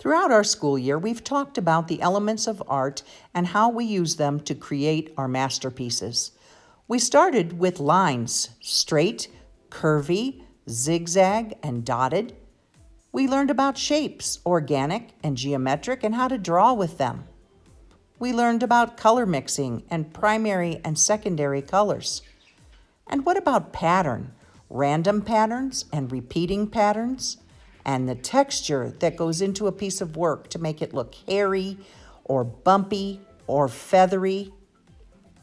Throughout our school year, we've talked about the elements of art and how we use them to create our masterpieces. We started with lines, straight, curvy, zigzag, and dotted. We learned about shapes, organic and geometric, and how to draw with them. We learned about color mixing and primary and secondary colors. And what about pattern, random patterns and repeating patterns, and the texture that goes into a piece of work to make it look hairy or bumpy or feathery?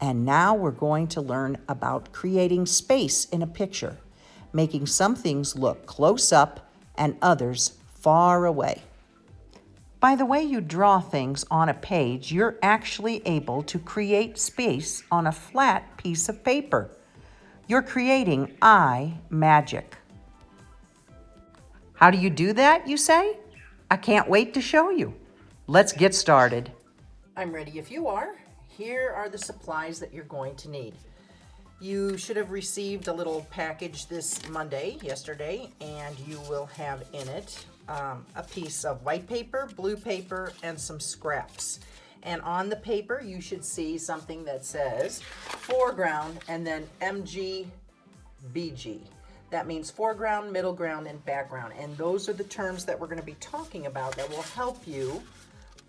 And now we're going to learn about creating space in a picture, making some things look close up and others far away. By the way you draw things on a page, you're actually able to create space on a flat piece of paper. You're creating eye magic. How do you do that, you say? I can't wait to show you. Let's get started. I'm ready if you are. Here are the supplies that you're going to need. You should have received a little package yesterday, and you will have in it a piece of white paper, blue paper, and some scraps. And on the paper, you should see something that says Foreground and then MGBG. That means foreground, middle ground, and background. And those are the terms that we're going to be talking about that will help you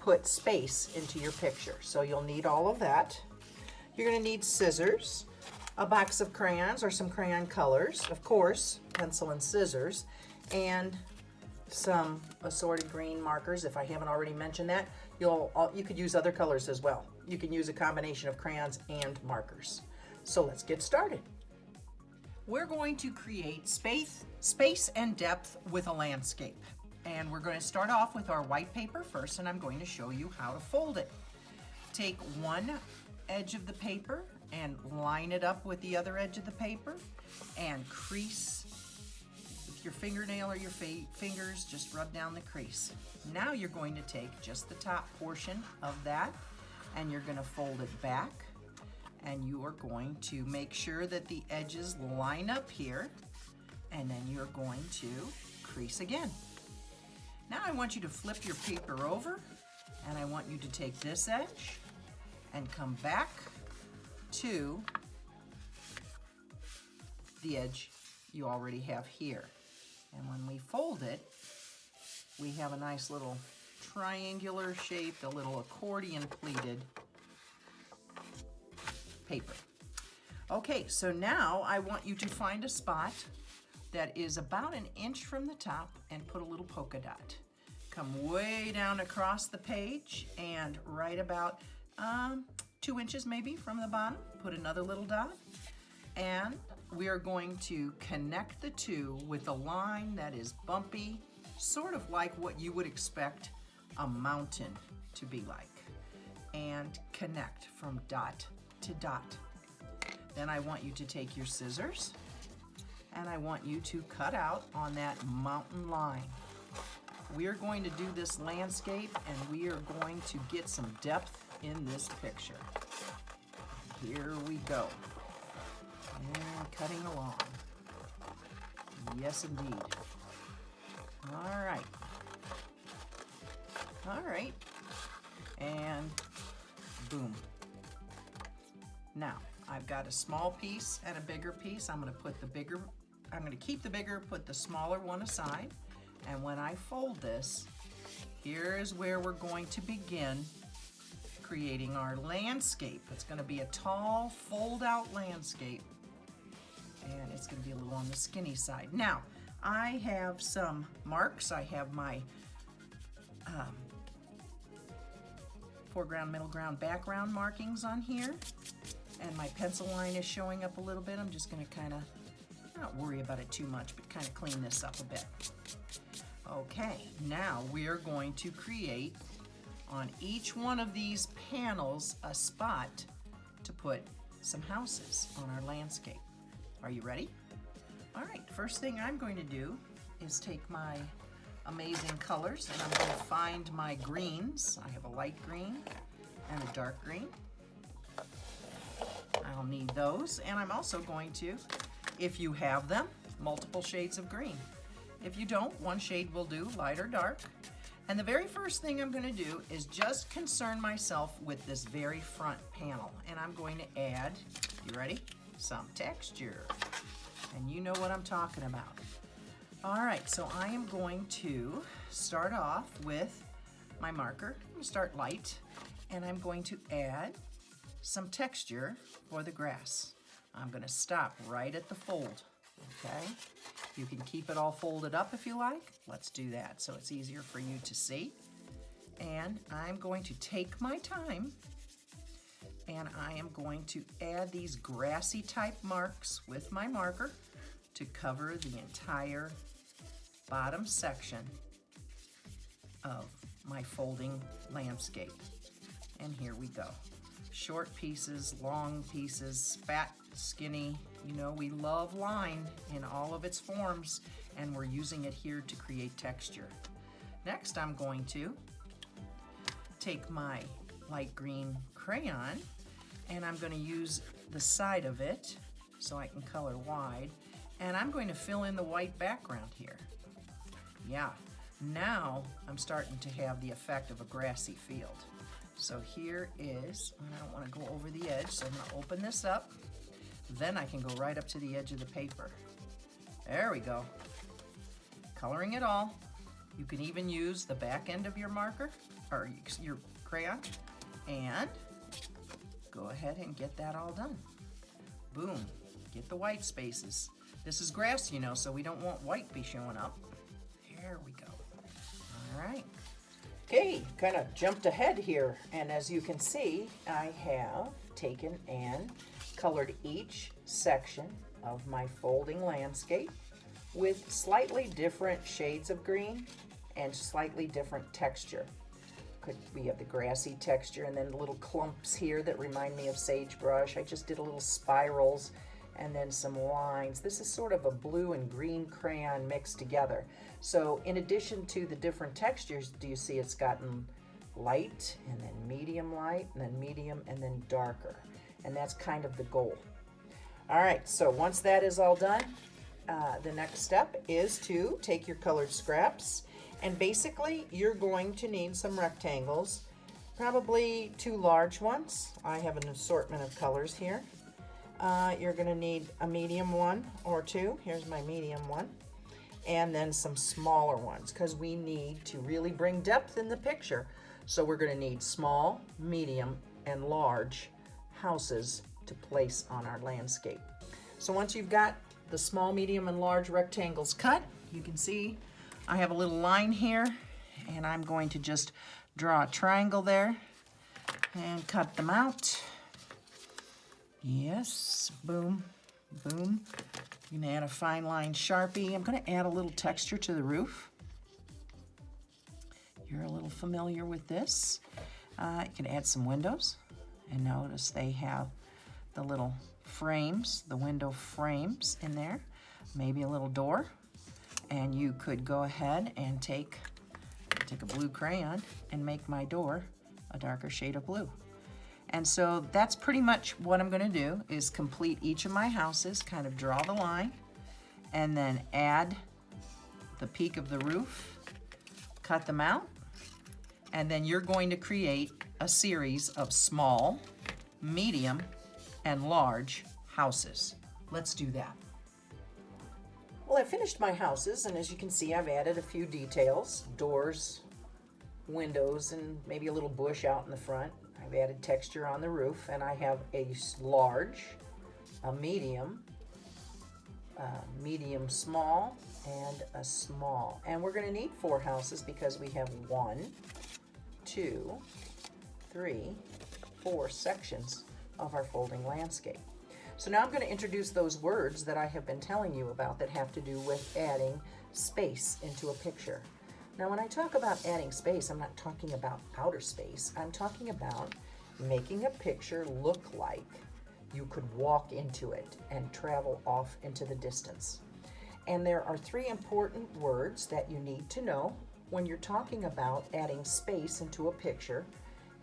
put space into your picture. So you'll need all of that. You're going to need scissors, a box of crayons or some crayon colors, of course, pencil and scissors, and some assorted green markers. If I haven't already mentioned that, you could use other colors as well. You can use a combination of crayons and markers. So let's get started. We're going to create space and depth with a landscape. And we're going to start off with our white paper first, and I'm going to show you how to fold it. Take one edge of the paper and line it up with the other edge of the paper and crease with your fingernail or your fingers, just rub down the crease. Now you're going to take just the top portion of that and you're going to fold it back, and you are going to make sure that the edges line up here, and then you're going to crease again. Now I want you to flip your paper over, and I want you to take this edge and come back to the edge you already have here. And when we fold it, we have a nice little triangular shaped, a little accordion pleated paper. Okay, so now I want you to find a spot that is about an inch from the top and put a little polka dot. Come way down across the page and right about 2 inches maybe from the bottom, put another little dot, and we are going to connect the two with a line that is bumpy, sort of like what you would expect a mountain to be like, and connect from dot to dot. Then I want you to take your scissors and I want you to cut out on that mountain line. We are going to do this landscape, and we are going to get some depth in this picture. Here we go. And cutting along. Yes, indeed. All right. All right. And boom. Now, I've got a small piece and a bigger piece. I'm going to keep the bigger, put the smaller one aside. And when I fold this, here's where we're going to begin creating our landscape. It's going to be a tall, fold-out landscape, and it's going to be a little on the skinny side. Now, I have some marks. I have my foreground, middle ground, background markings on here, and my pencil line is showing up a little bit. I'm just going to kind of not worry about it too much, but kind of clean this up a bit. Okay, now we are going to create on each one of these panels a spot to put some houses on our landscape. Are you ready? All right, first thing I'm going to do is take my amazing colors, and I'm going to find my greens. I have a light green and a dark green. I'll need those, and I'm also going to, if you have them, multiple shades of green. If you don't, one shade will do, light or dark. And the very first thing I'm going to do is just concern myself with this very front panel. And I'm going to add, you ready? Some texture. And you know what I'm talking about. All right, so I am going to start off with my marker. I'm going to start light, and I'm going to add some texture for the grass. I'm going to stop right at the fold, okay? You can keep it all folded up if you like. Let's do that so it's easier for you to see. And I'm going to take my time, and I am going to add these grassy type marks with my marker to cover the entire bottom section of my folding landscape. And here we go. Short pieces, long pieces, fat, skinny. You know, we love line in all of its forms, and we're using it here to create texture. Next, I'm going to take my light green crayon, and I'm going to use the side of it so I can color wide, and I'm going to fill in the white background here. Yeah, now I'm starting to have the effect of a grassy field. So here is, and I don't want to go over the edge, so I'm going to open this up. Then I can go right up to the edge of the paper. There we go. Coloring it all. You can even use the back end of your marker, or your crayon, and go ahead and get that all done. Boom. Get the white spaces. This is grass, you know, so we don't want white to be showing up. There we go. All right. Okay, kind of jumped ahead here, and as you can see, I have taken and colored each section of my folding landscape with slightly different shades of green and slightly different texture. We have the grassy texture and then little clumps here that remind me of sagebrush. I just did a little spirals and then some lines. This is sort of a blue and green crayon mixed together. So in addition to the different textures, do you see it's gotten light and then medium light and then medium and then darker. And that's kind of the goal. All right, so once that is all done, the next step is to take your colored scraps, and basically you're going to need some rectangles, probably 2 large ones. I have an assortment of colors here. You're going to need a medium one or 2. Here's my medium one. And then some smaller ones, because we need to really bring depth in the picture. So we're going to need small, medium, and large houses to place on our landscape. So once you've got the small, medium, and large rectangles cut, you can see I have a little line here, and I'm going to just draw a triangle there and cut them out. Yes, boom, boom. You can add a fine line Sharpie. I'm going to add a little texture to the roof. You're a little familiar with this. You can add some windows, and notice they have the little frames, the window frames in there. Maybe a little door, and you could go ahead and take a blue crayon and make my door a darker shade of blue. And so that's pretty much what I'm going to do, is complete each of my houses, kind of draw the line, and then add the peak of the roof, cut them out, and then you're going to create a series of small, medium, and large houses. Let's do that. Well, I finished my houses, and as you can see, I've added a few details, doors, windows, and maybe a little bush out in the front. I've added texture on the roof, and I have a large, a medium small, and a small. And we're going to need 4 houses because we have 1, 2, 3, 4 sections of our folding landscape. So now I'm going to introduce those words that I have been telling you about that have to do with adding space into a picture. Now, when I talk about adding space, I'm not talking about outer space. I'm talking about making a picture look like you could walk into it and travel off into the distance. And there are 3 important words that you need to know when you're talking about adding space into a picture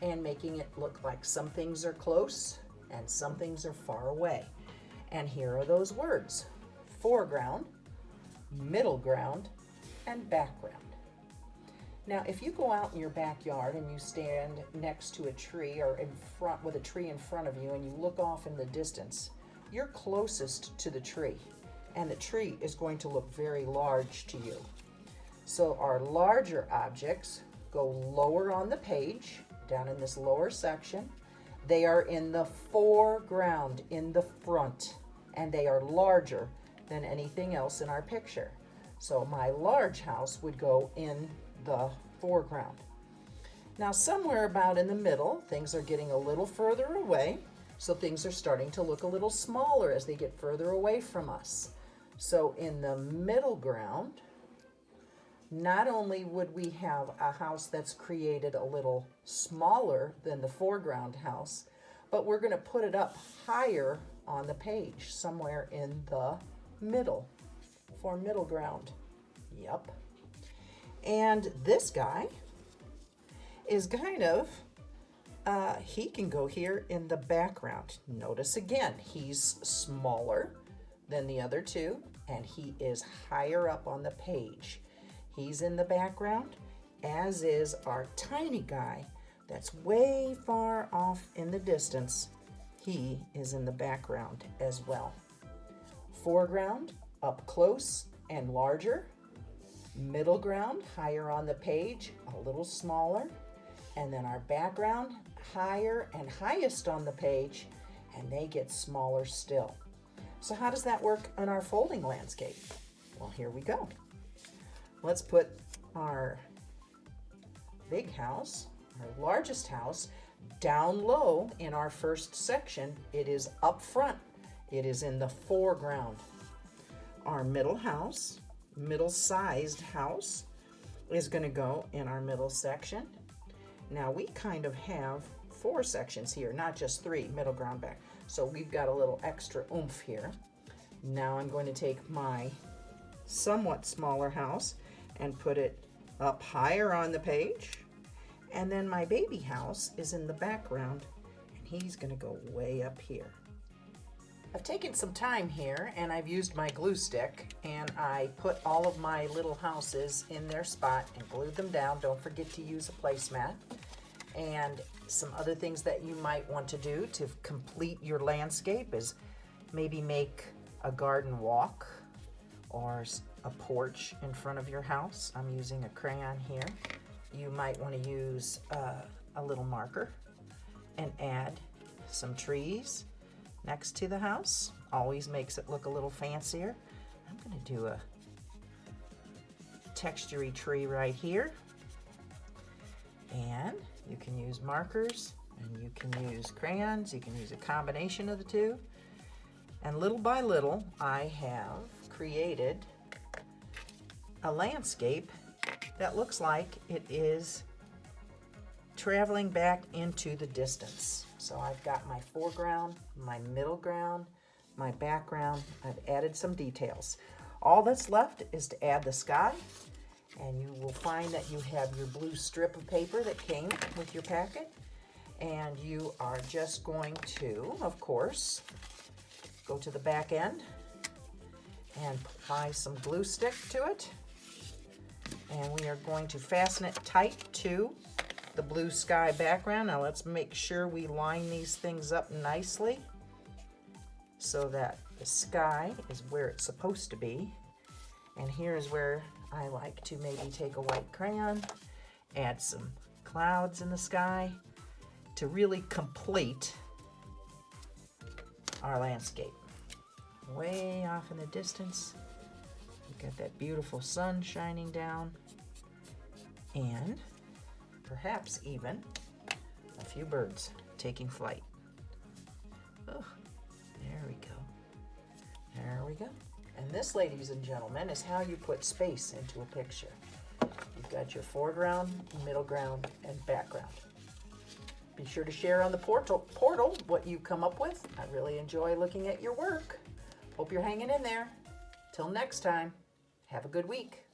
and making it look like some things are close and some things are far away. And here are those words: foreground, middle ground, and background. Now, if you go out in your backyard and you stand next to a tree or in front with a tree in front of you and you look off in the distance, you're closest to the tree, and the tree is going to look very large to you. So our larger objects go lower on the page, down in this lower section. They are in the foreground, in the front, and they are larger than anything else in our picture. So my large house would go in the foreground. Now somewhere about in the middle, things are getting a little further away, so things are starting to look a little smaller as they get further away from us. So in the middle ground, not only would we have a house that's created a little smaller than the foreground house, but we're going to put it up higher on the page, somewhere in the middle, for middle ground. Yep. And this guy is kind of, he can go here in the background. Notice again, he's smaller than the other two, and he is higher up on the page. He's in the background, as is our tiny guy that's way far off in the distance. He is in the background as well. Foreground, up close and larger. Middle ground, higher on the page, a little smaller. And then our background, higher and highest on the page, and they get smaller still. So how does that work on our folding landscape? Well, here we go. Let's put our big house, our largest house, down low in our first section. It is up front. It is in the foreground. Our middle house, middle-sized house, is going to go in our middle section. Now we kind of have 4 sections here, not just 3, middle, ground, back. So we've got a little extra oomph here. Now I'm going to take my somewhat smaller house and put it up higher on the page. And then my baby house is in the background, and he's going to go way up here. I've taken some time here, and I've used my glue stick, and I put all of my little houses in their spot and glued them down. Don't forget to use a placemat. And some other things that you might want to do to complete your landscape is maybe make a garden walk or a porch in front of your house. I'm using a crayon here. You might want to use a little marker and add some trees next to the house. Always makes it look a little fancier. I'm going to do a textury tree right here. And you can use markers, and you can use crayons. You can use a combination of the two. And little by little, I have created a landscape that looks like it is traveling back into the distance. So I've got my foreground, my middle ground, my background. I've added some details. All that's left is to add the sky, and you will find that you have your blue strip of paper that came with your packet, and you are just going to, of course, go to the back end and apply some glue stick to it. And we are going to fasten it tight to the blue sky background. Now let's make sure we line these things up nicely so that the sky is where it's supposed to be. And here is where I like to maybe take a white crayon, add some clouds in the sky to really complete our landscape. Way off in the distance, we've got that beautiful sun shining down, and perhaps even a few birds taking flight. Oh, there we go. There we go. And this, ladies and gentlemen, is how you put space into a picture. You've got your foreground, middle ground, and background. Be sure to share on the portal what you come up with. I really enjoy looking at your work. Hope you're hanging in there. Till next time, have a good week.